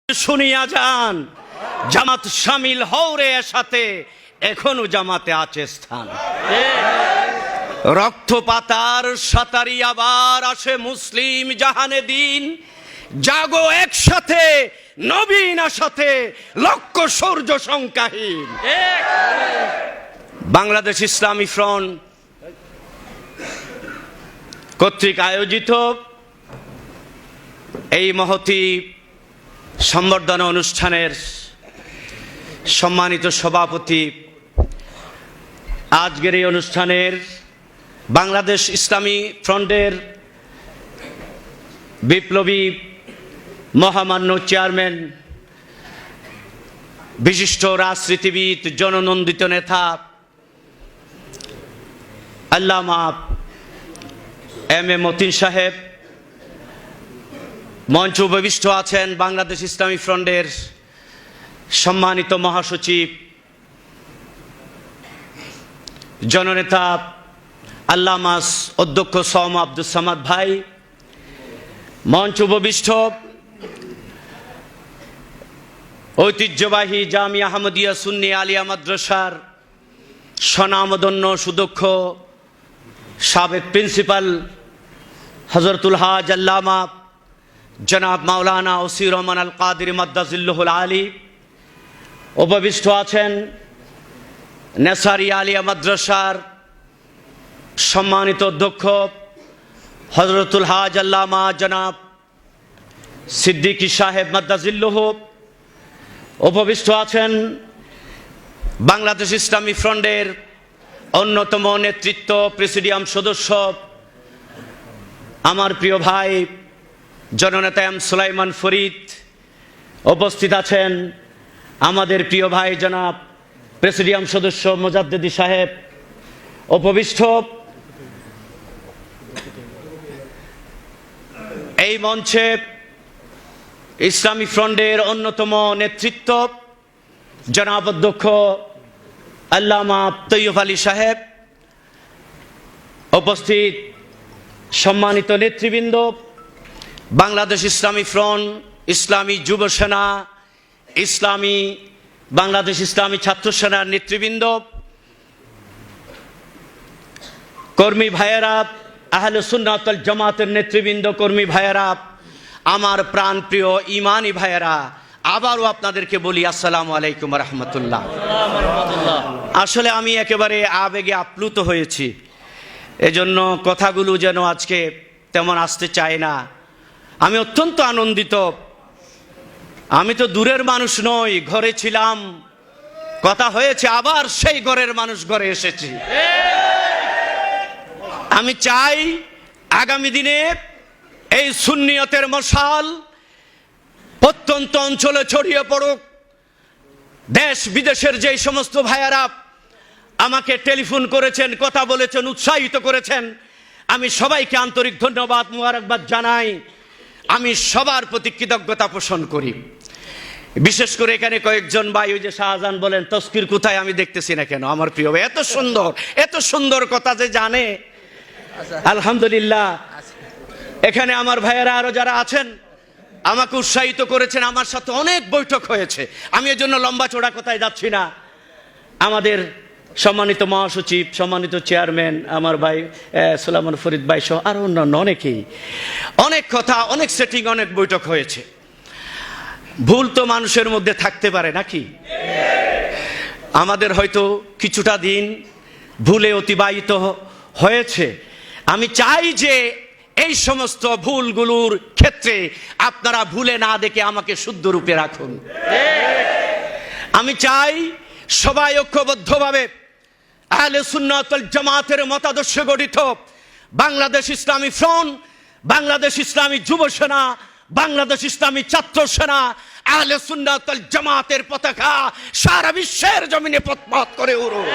শুনিয়া যান, জামাত শামিল হওরে সাথে এখনো জামাতে আছে স্থান। রক্তপাতার সাতারি আবার আসে মুসলিম জাহানে দিন, জাগো একসাথে নবীন আশাতে লক্ষ্য সূর্য সংখ্যাহীন। বাংলাদেশ ইসলামী ফ্রন্ট কর্তৃক আয়োজিত এই মহতী সম্বর্ধনা অনুষ্ঠানের সম্মানিত সভাপতি, আজকের এই অনুষ্ঠানের বাংলাদেশ ইসলামী ফ্রন্টের বিপ্লবী মহামান্য চেয়ারম্যান, বিশিষ্ট রাজনীতিবিদ, জননন্দিত নেতা আল্লামা এম এ মতিন সাহেব, মঞ্চ উপবিষ্ট আছেন বাংলাদেশ ইসলামী ফ্রন্টের সম্মানিত মহাসচিব জননেতা আল্লামা অধ্যক্ষ সৌম আব্দুল সামাদ ভাই, মঞ্চ উপবিষ্ট ঐতিহ্যবাহী জামিয়া আহমদিয়া সুন্নি আলিয়া মাদ্রাসার স্বনামধন্য সুদক্ষ সাবেক প্রিন্সিপাল হযরতুল হাজ আল্লামা জনাব মাওলানা ওসি রহমান আল কাদির মাদ্দাজিল্লুহুল আলী, উপবিষ্ট আছেন নেসারি আলিয়া মাদ্রাসার সম্মানিত অধ্যক্ষ হযরতুল হাজ আল্লামা জনাব সিদ্দিকী সাহেব মাদ্দাজিল্লুহু, উপবিষ্ট আছেন বাংলাদেশ ইসলামী ফ্রন্টের অন্যতম নেতৃত্ব প্রেসিডিয়াম সদস্য আমার প্রিয় ভাই জননেতা এম সুলাইমান ফরিদ, উপস্থিত আছেন আমাদের প্রিয় ভাই জনাব প্রেসিডিয়াম সদস্য মোজাদ্দেদি সাহেব, উপবিষ্ট এই মঞ্চে ইসলামী ফ্রন্টের অন্যতম নেতৃত্ব জনাব অধ্যক্ষ আল্লামা তৈয়ব আলী সাহেব, উপস্থিত সম্মানিত নেতৃবৃন্দ, বাংলাদেশ ইসলামী ফ্রন্ট, ইসলামী যুব সেনা, বাংলাদেশ ইসলামী ছাত্র সেনার নেতৃবৃন্দ, কর্মী ভাইয়েরা, আহলে সুন্নাত ওয়াল জামাতের নেতৃবৃন্দ, কর্মী ভাইয়েরা, আমার প্রাণ প্রিয় ইমানি ভাইয়েরা, আবারও আপনাদেরকে বলি আসসালামু আলাইকুম ওয়া রাহমাতুল্লাহ। আসলে আমি একেবারে আবেগে আপ্লুত হয়েছি, এজন্য কথাগুলো যেন আজকে তেমন আসতে চায় না। আমি অত্যন্ত আনন্দিত। আমি তো দূরের মানুষ নই, ঘরে ছিলাম, কথা হয়েছে, আবার সেই ঘরের মানুষ ঘরে এসেছি। আমি চাই আগামী দিনে এই সুন্নিয়তের মশাল প্রত্যন্ত অঞ্চলে ছড়িয়ে পড়ুক। দেশ বিদেশের যেই সমস্ত ভাইয়ারা আমাকে টেলিফোন করেছেন, কথা বলেছেন, উৎসাহিত করেছেন, আমি সবাইকে আন্তরিক ধন্যবাদ, মুবারকবাদ জানাই। আমি সবার প্রতি কৃতজ্ঞতা পোষণ করি। বিশেষ করে এখানে কয়েকজন ভাই, ওই যে শাহজাহান বলেন তসকির কোথায়, আমি দেখতেছি না কেন। আমার প্রিয় ভাই এত সুন্দর কথা যে জানে, আলহামদুলিল্লাহ। এখানে আমার ভাইয়েরা আরো যারা আছেন আমাকে উৎসাহিত করেছেন, আমার সাথে অনেক বৈঠক হয়েছে। আমি এর জন্য লম্বা চড়া কথায় যাচ্ছি না। আমাদের সম্মানিত মহাসচিব, সম্মানিত চেয়ারম্যান আমার ভাই সুলাইমান ফরিদ ভাই সহ আরো অন্যান্য অনেকেই, অনেক কথা, অনেক সেটিং, অনেক বৈঠক হয়েছে। ভুল তো মানুষের মধ্যে থাকতে পারে নাকি? আমাদের হয়তো কিছুটা দিন ভুলে অতিবাহিত হয়েছে। আমি চাই যে এই সমস্ত ভুলগুলোর ক্ষেত্রে আপনারা ভুলে না দেখে আমাকে শুদ্ধ রূপে রাখুন। আমি চাই সবাই ঐক্যবদ্ধভাবে আহলে সুন্নাত ওয়াল জামাতের মতাদর্শ গঠিত বাংলাদেশ ইসলামী ফ্রন্ট, বাংলাদেশ ইসলামী যুব সেনা, বাংলাদেশ ইসলামী ছাত্র সেনা, আহলে সুন্নাত ওয়াল জামাতের পতাকা সারা বিশ্বের জমিনে পথপাত করে উড়ুক।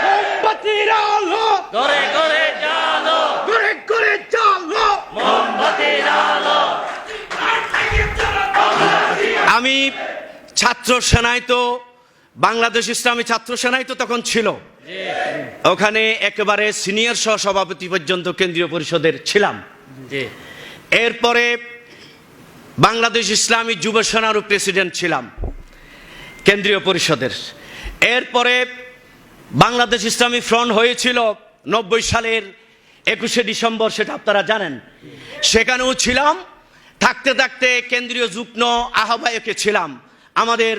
মোমবাতির আলো ঘরে ঘরে জ্বালো, ঘরে ঘরে জ্বালো মোমবাতির আলো। আমি ছাত্র সেনায় তো, বাংলাদেশ ইসলামী ছাত্র সেনায় তো তখন ছিল, ওখানে একেবারে সিনিয়র সহ সভাপতি পর্যন্ত কেন্দ্রীয় পরিষদের ছিলাম। এরপরে বাংলাদেশ ইসলামী যুব সেনারও প্রেসিডেন্ট ছিলাম কেন্দ্রীয় পরিষদের। এরপরে বাংলাদেশ ইসলামী ফ্রন্ট হয়েছিল 90 সালের 21শে ডিসেম্বর, সেটা আপনারা জানেন। সেখানেও ছিলাম, থাকতে থাকতে কেন্দ্রীয় যুগ্ম আহ্বায়কে ছিলাম। আমাদের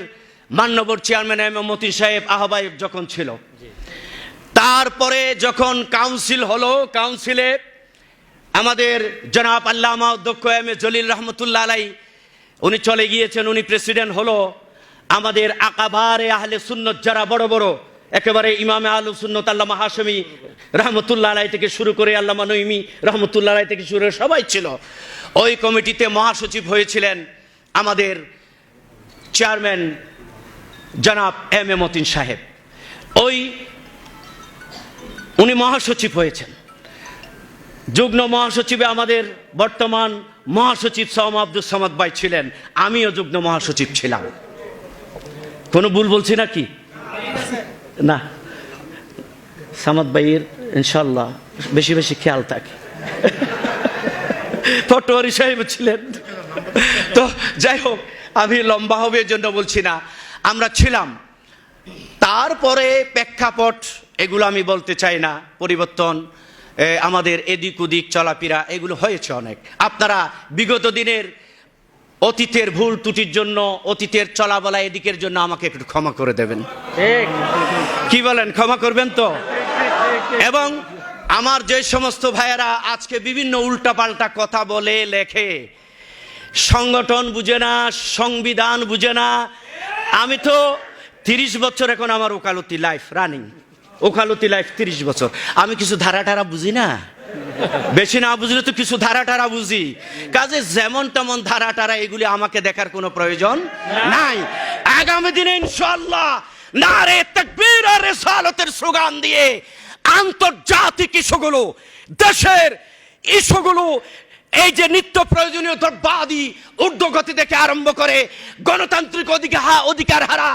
মান্যবর চেয়ারম্যান এম এ মতিন সাহেব আহ্বায়ক যখন ছিল, তারপরে যখন কাউন্সিল হলো, কাউন্সিলে আমাদের জনাব আল্লামা অধ্যক্ষ এম এ জলিল রহমতুল্লাহ আলাই উনি চলে গিয়েছেন, উনি প্রেসিডেন্ট হলো। আমাদের আকাবারে আহলে সুন্নত যারা বড় বড় একেবারে ইমামে আহলে সুন্নত আল্লামা হাশেমি রহমতুল্লাহ আলাই থেকে শুরু করে আল্লামা নঈমি রহমতুল্লাহ আলাই থেকে শুরু করে সবাই ছিল। ওই কমিটিতে মহাসচিব হয়েছিলেন আমাদের চেয়ারম্যান জনাব এম এ মতিন সাহেব। উনি মহাসচিব হয়েছেন। যুগ্ম মহাসচিবে আমাদের বর্তমান মহাসচিব সৌম আব্দুল সামাদ ভাই ছিলেন, আমিও যুগ্ম মহাসচিব ছিলাম। কোনো ভুল বলছি নাকি? না, সামাদ ভাইয়ের ইনশাল্লাহ বেশি বেশি খেয়াল থাকে। পটোয়ারি সাহেব ছিলেন। তো যাই হোক, আমি লম্বা হবে এর জন্য বলছি না, আমরা ছিলাম। তারপরে প্রেক্ষাপট এগুলো আমি বলতে চাই না, পরিবর্তন আমাদের এদিক ওদিক চলাফেরা এগুলো হয়েছে অনেক। আপনারা বিগত দিনের অতীতের ভুল ত্রুটির জন্য, অতীতের চলাবলা এদিকের জন্য আমাকে একটু ক্ষমা করে দেবেন। কি বলেন, ক্ষমা করবেন তো? এবং আমার যে সমস্ত ভাইয়েরা আজকে বিভিন্ন উল্টাপাল্টা কথা বলে লেখে, সংগঠন বুঝে না, সংবিধান বুঝে না। আমি তো 30 বছর এখন আমার ওকালতি লাইফ রানিং, ওকালতি লাইফ 30 বছর। আমি কিছু ধারা টারা বুঝি না, বেশি না বুঝলে তো কিছু ধারা টারা বুঝি। কাজে যেমন তেমন ধারা টারা এগুলি আমাকে দেখার কোনো প্রয়োজন নাই। আগামী দিনে ইনশাআল্লাহ নারে তাকবীর আর রিসালাতের স্লোগান দিয়ে আন্তর্জাতিক ইস্যুগুলো, দেশের ইস্যুগুলো, এই যে নিত্য প্রয়োজনীয় দ্রব্যাদি ঊর্ধ্বগতি থেকে আরম্ভ করে গণতান্ত্রিক অধিকার হারা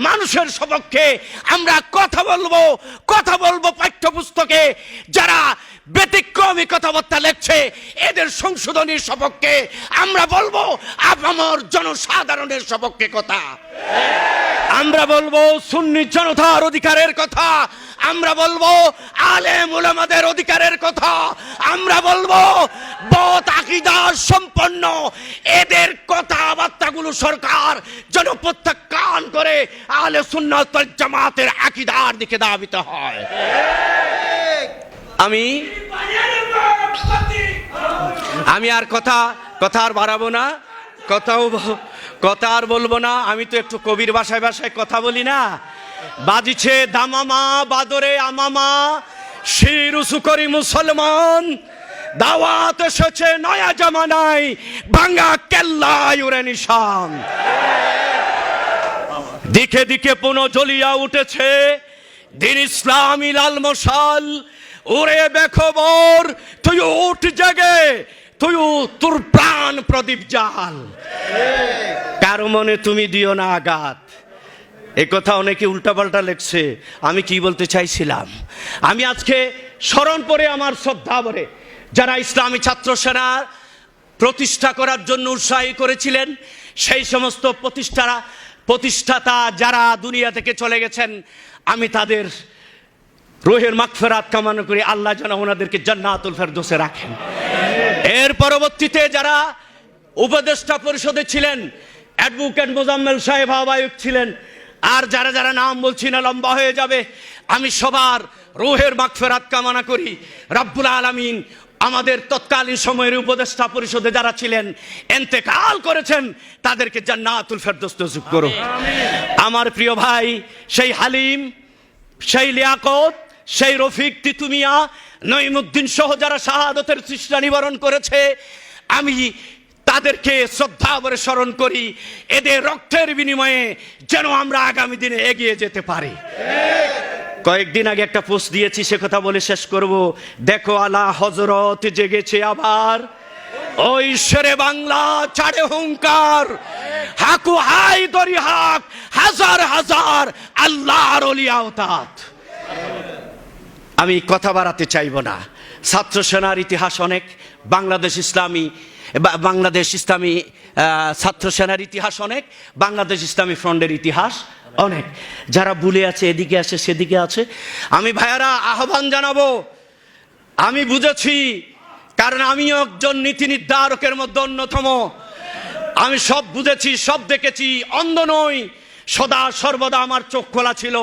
মানুষের সপক্ষে আমরা কথা বলবো। পাঠ্যপুস্তকে যারা ব্যতিক্রমী কথাবার্তা লেখছে এদের সংশোধনের সপক্ষে আমরা বলবো, আপামর জনসাধারণের সপক্ষে কথা আমরা বলবো, সুন্নি জনতার অধিকারের কথা আমরা বলবো, আলেম উলামাদের অধিকারের কথা আমরা বলবো, বদ আকীদা সম্পন্ন এদের কথাবার্তাগুলো সরকার যেন প্রত্যাখ্যান করে আহলে সুন্নাত ওয়াল জামাতের আকীদার দিকে ধাবিত হয়। আমি আর কথা আর বাড়াবো না, কথা আর বলবো না। আমি তো একটু কবির ভাষায় কথা বলি না। বাজিছে দামামা বাদরে আমামা, শির উঁচু করি মুসলমান, দাওয়াত এসেছে নয়া জামানায়, ভাঙ্গা কেল্লায় উড়ে নিশান। দিকে দিকে পুনঃ জ্বলিয়া উঠেছে দিন ইসলামী লাল মশাল। ওরে বেখবর তুই উঠ জেগে, তুই তোর প্রাণ প্রদীপ জাল, কারো মনে তুমি দিও না আঘাত। এ কথা অনেকে উল্টাপাল্টা লেখছে। আমি কি বলতে চাইছিলাম, আমি আজকে স্মরণ করে আমার শ্রদ্ধা ভরে যারা ইসলামী ছাত্র সেনা প্রতিষ্ঠা করার জন্য উৎসাহী করেছিলেন, সেই সমস্ত প্রতিষ্ঠাতা যারা দুনিয়া থেকে চলে গেছেন, আমি তাদের রুহের মাগফিরাত কামনা করি। আল্লাহ যেন ওনাদেরকে জান্নাতুল ফেরদৌসে রাখেন। এর পরবর্তীতে যারা উপদেষ্টা পরিষদে ছিলেন, অ্যাডভোকেট মোজাম্মেল সাহেব আহ্বায়ক ছিলেন, আর যারা যারা নাম বলছি না, লম্বা হয়ে যাবে। আমি সবার রুহের মাগফিরাত কামনা করি। রব্বুল আলামিন আমাদের তৎকালীন সময়ের উপদেষ্টা পরিষদে যারা ছিলেন, ইন্তেকাল করেছেন, তাদেরকে জান্নাতুল ফেরদৌস নসিব করো। আমার প্রিয় ভাই সেই হালিম, সেই লিয়াকত, সেই রফিক তিতুমিয়া, নঈমুদ্দিন সহ যারা শাহাদতের তৃষ্ণা নিবারণ করেছে, আমি তাদেরকে শ্রদ্ধা ভরে স্মরণ করি। এদের রক্তের বিনিময়ে যেন আমরা আগামী দিনে এগিয়ে যেতে পারি। কয়েকদিন আগে একটা পোস্ট দিয়েছি, সে কথা বলে শেষ করব। দেখো আলা হযরত জেগেছে আবার, ওই শেরে বাংলা ছাড়ে হুঙ্কার, হাকু হাই দরি হাক, হাজার হাজার আল্লাহর ওলি আওতাত। আমি কথা বাড়াতে চাইব না। ছাত্র সেনার ইতিহাস অনেক, বাংলাদেশ ইসলামী বাংলাদেশ ইসলামী ছাত্র সেনার ইতিহাস অনেক, বাংলাদেশ ইসলামী ফ্রন্টের ইতিহাস অনেক। যারা ভুলে আছে, এদিকে আছে সেদিকে আছে, আমি ভাইয়ারা আহ্বান জানাবো, আমি বুঝেছি, কারণ আমিও একজন নীতি নির্ধারকের মধ্যে অন্যতম। আমি সব বুঝেছি, সব দেখেছি, অন্ধ নই, সদা সর্বদা আমার চোখ খোলা ছিল।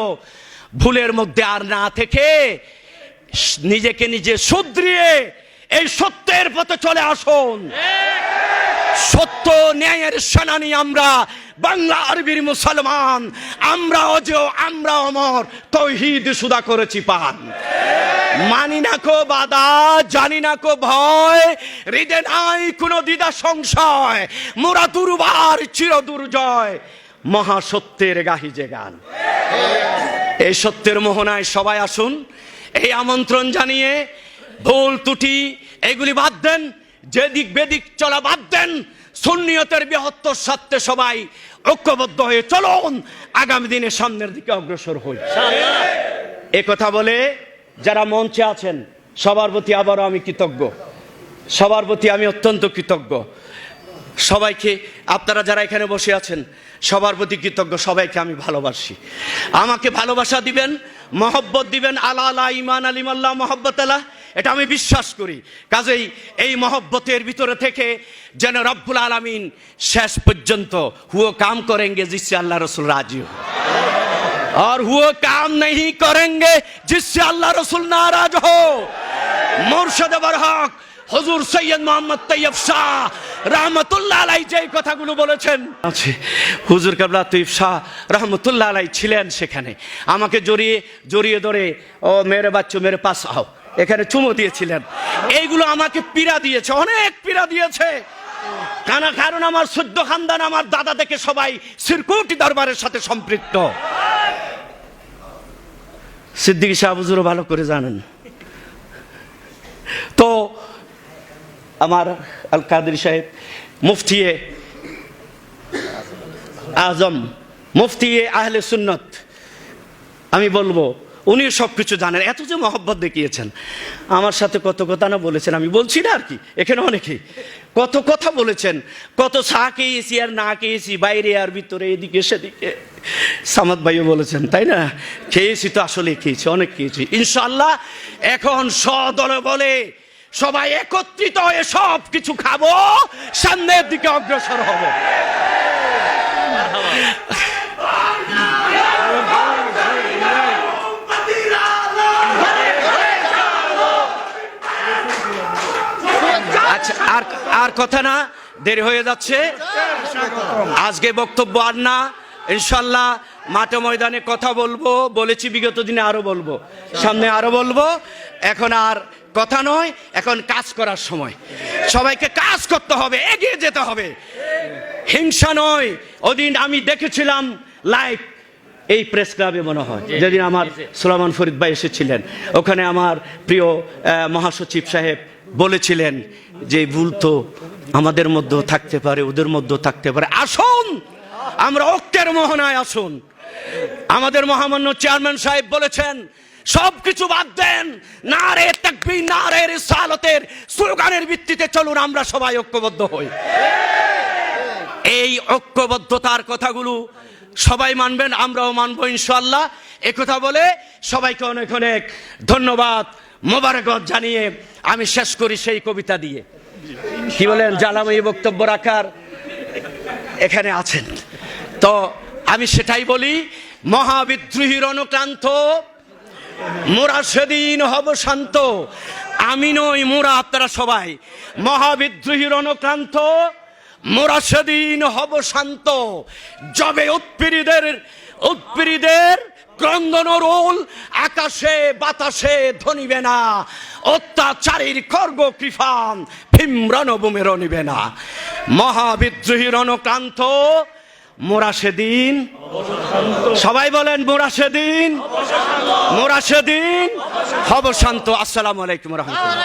ভুলের মধ্যে আর না থেকে নিজেকে নিজে শুধরিয়ে এই সত্যের পথে চলে আসুন। সত্য ন্যায়ের সেনানী আমরা, বাংলা আরবির মুসলমান, আমরা অজেয়, আমরা অমর, তৌহিদ সুদা করেছি পান। মানি না কো বাধা, জানি না কো ভয়, হৃদয় নাই কোনো দ্বিধা সংশয়, মোরা দুর্বার চির দুর্জয়, মহাসত্যের গাহি যে গান। এই সত্যের মোহনায় সবাই আসুন, এই আমন্ত্রণ জানিয়ে ভুল ত্রুটি এগুলি বাদ দেন, যেদিক বেদিক চলা বাদ দেন, সুন্নিয়তের বৃহত্তর স্বার্থে সবাই ঐক্যবদ্ধ হয়ে চলুন, আগামী দিনে সামনের দিকে অগ্রসর হই। এ কথা বলে যারা মঞ্চে আছেন সবার প্রতি আবারও আমি কৃতজ্ঞ, সবার প্রতি আমি অত্যন্ত কৃতজ্ঞ। সবাইকে, আপনারা যারা এখানে বসে আছেন সবার প্রতি কৃতজ্ঞ, সবাইকে আমি ভালোবাসি। আমাকে ভালোবাসা দিবেন, মহব্বত দিবেন, আলা আলা ইমান আলিমাল্লাহ মহব্বত আল্লাহ, এটা আমি বিশ্বাস করি। কাজেই এই মহব্বতের ভিতরে থেকে যেন রব্বুল আলামিন শেষ পর্যন্ত হুও কাম করেंगे जिससे अल्लाह रसूल राजी हो, और वो काम नहीं करेंगे जिससे अल्लाह रसूल नाराज हो। मुर्शिद बरहक হুজুর সৈয়দ মোহাম্মদ তৈয়ব শাহ রহমতুল্লাহ আলাইহি যে কথাগুলো বলেছেন আছে, হুজুর কেবলা তৈয়ব শাহ রহমতুল্লাহ আলাইহি ছিলেন সেখানে, আমাকে জড়িয়ে ধরে ও মেরে বাচ্চু মেরে পাস আও এখানে চুমো দিয়েছিলেন। এইগুলো আমাকে পীড়া দিয়েছে, অনেক পীড়া দিয়েছে। কারণ আমার 14 খানদান, আমার দাদা থেকে সবাই সিরকুটি দরবারের সাথে সম্পৃক্ত। সিদ্দিকী শাহ হুজুরও ভালো করে জানেন। তো আমার আল কাদের সাহেব, মুফতিয়ে আজম, মুফতিয়ে আহলে সুন্নত, আমি বলবো উনি সব কিছু জানেন। এত যে মহব্বত দেখিয়েছেন, আমার সাথে কত কথা না বলেছেন, আমি বলছি না আর কি, এখানে অনেকেই কত কথা বলেছেন, কত চা খেয়েছি আর না খেয়েছি, বাইরে আর ভিতরে, এদিকে সেদিকে। সামাদ ভাইও বলেছেন, তাই না? খেয়েছি তো, আসলে খেয়েছি, অনেক খেয়েছি। ইনশাআল্লাহ এখন সদল বলে সবাই একত্রিত হয়ে সব কিছু খাবো, সামনের দিকে অগ্রসর হব। আচ্ছা, আর কথা না, দেরি হয়ে যাচ্ছে। আজকে বক্তব্য আর না, ইনশাল্লাহ মাঠে ময়দানে কথা বলবো, বলেছি বিগত দিনে আরো বলবো, সামনে আরো বলবো। এখন আর কথা নয়, এখন কাজ করার সময়। সবাইকে কাজ করতে হবে, এগিয়ে যেতে হবে, হিংসা নয়। ওদিন আমি দেখেছিলাম লাইভ এই প্রেস ক্লাবে, মনে হয় যেদিন আমার সুলাইমান ফরিদ ভাই এসেছিলেন, ওখানে আমার প্রিয় মহাসচিব সাহেব বলেছিলেন যে ভুল তো আমাদের মধ্যেও থাকতে পারে, ওদের মধ্যেও থাকতে পারে, আসুন আমরা ঐক্যের মোহনায় আসুন। আমাদের মহামান্য চেয়ারম্যান সাহেব বলেছেন সবকিছু বাদ দেন, নারে তাকবীর, নারে রিসালাতের স্লোগানের ভিত্তিতে চলুন, আমরা সবাই ঐক্যবদ্ধ হই। এই ঐক্যবদ্ধতার কথাগুলো সবাই মানবেন, আমরাও মানবো ইনশাআল্লাহ। একথা বলে সবাইকে অনেক অনেক ধন্যবাদ, মোবারকবাদ জানিয়ে আমি শেষ করি সেই কবিতা দিয়ে। কি বলেন, জ্বালাময়ী বক্তব্য রাখার এখানে আছেন তো আমি সেটাই বলি। মহাবিদ্রোহীর অনুক্রান্ত, মোরা সেদিন হব শান্ত। আমি নই, মোরা আপনারা সবাই। মহাবিদ্রোহীর অনুক্রান্ত, মোরা সেদিন হব শান্ত। যবে উৎপীড়িতদের ক্রন্দন রোল আকাশে বাতাসে ধ্বনিবে না, অত্যাচারীর খর্গ কৃফান ভীমরণভূমে রনিবে না। মহাবিদ্রোহীর অনুক্রান্ত, মোরা সেদিন, সবাই বলেন মোরা সেদিন, মোরা সেদিন হব শান্ত। আসসালামু আলাইকুম রহমতুল্লাহ।